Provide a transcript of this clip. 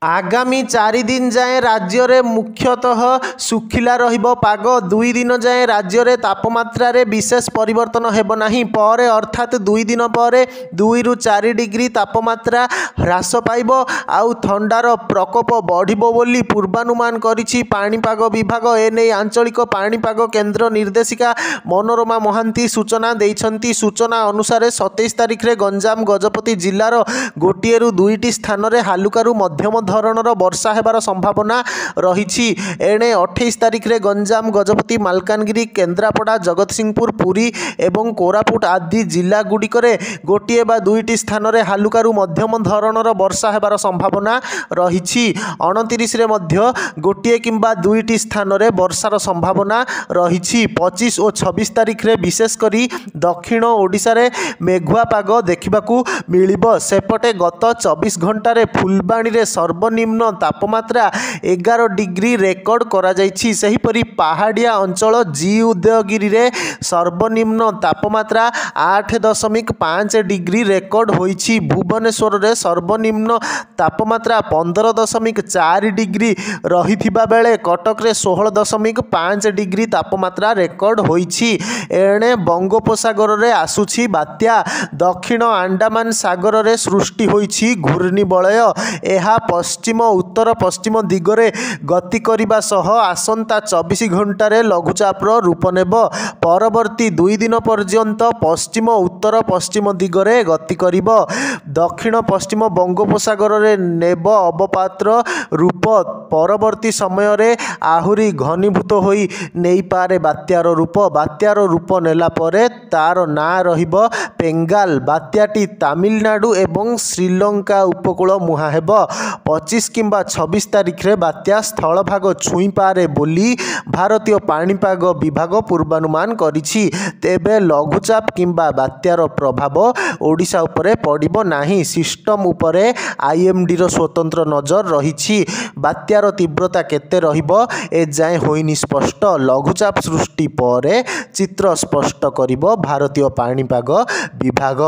आगामी 4 दिन जाए राज्य में मुख्यतः सुखिला रहिबो पाग। 2 दिन जाए राज्य में तापमात्रा रे विशेष परिवर्तन हेब नाही। पर अर्थात 2 दिन पर 2 रु 4 डिग्री तापमात्रा ह्रास पाइबो आउ थंडार प्रकोप बढ़िबो बोली पूर्वानुमान करिछि पाणीपाग विभाग। एने आंचलिक पाणीपाग केन्द्र निर्देशिका मनोरमा महांती सूचना देइछंती। सूचना अनुसार 27 तारिख रे गंजाम गजपति जिलार गोटिए रु 2टी स्थान रे हालुकारु मध्यम धरणर वर्षा हेबार संभावना रही। एणे 28 तारिख रे गंजाम गजपति मालकानगिरी केन्द्रापड़ा जगतसिंहपुर पुरी एवं कोरापुट आदि जिला गुड़िकरे गोटे बा 2टी स्थान रे हालुकारु मध्यम धरणर वर्षा हेबार संभावना रही। 29 रे मध्य गोटे किंबा 2टी स्थान रे वर्षार संभावना रही। 25 और 26 तारिख रे विशेषकर दक्षिण ओडिशा रे मेघुआ पाग देखिबाकू मिलिबो। सेपटे गत 24 घंटा रे फुलबाणी रे सर्वनिम्न तापमात्रा 11 डिग्री रेकर्ड करा जाइछि। सेहिपरि पहाड़िया अंचल जी उदयगिरी रे सर्वनिम्न तापमात्रा 8.5 डिग्री रेकर्ड होइछि। भुवनेश्वर रे सर्वनिम्न तापमात्रा 15.4 डिग्री रहिथिबा बेले कटक रे 16.5 डिग्री तापमात्रा रेकर्ड होइछि। एणे बंगोपसागर रे आसुछि बात्या। दक्षिण अंडमान सागर रे सृष्टि होइछि घूर्णिबलय। एहा पश्चिम उत्तर पश्चिम दिगरे गति करिबा सह आसंता 24 घंटारे लघुचापर रूप नेब। परवर्ती 2 दिन पर्यंत पश्चिम उत्तर पश्चिम दिगरे गति करिब। दक्षिण पश्चिम बंगोपसागर रे नेब अवपातर रूप। परवर्ती समय रे आहुरी घनीभूत होई नेई पारे बात्यार रूप। बात्यार रूप नेला परे तार ना रहिब पेंगाल। बात्याटी तामिलनाडु एवं श्रीलंका उपकूल मुहां हेब। 25 किंबा 26 तारिख रे बात्या स्थल भाग छुई पारे बोली भारतीय पाणीपाग विभाग पूर्वानुमान करिछि। तेबे लघुचाप किंबा बात्यार प्रभाव ओडिशा उपरे पड़िबो नाही। सिस्टम उपरे आईएमडी रो स्वतंत्र नजर रहिछि। बात्यार तीव्रता केते रहिबो ए जाय होइनि स्पष्ट। लघुचाप सृष्टि परे चित्र स्पष्ट करिबो भारतीय पाणीपाग विभाग।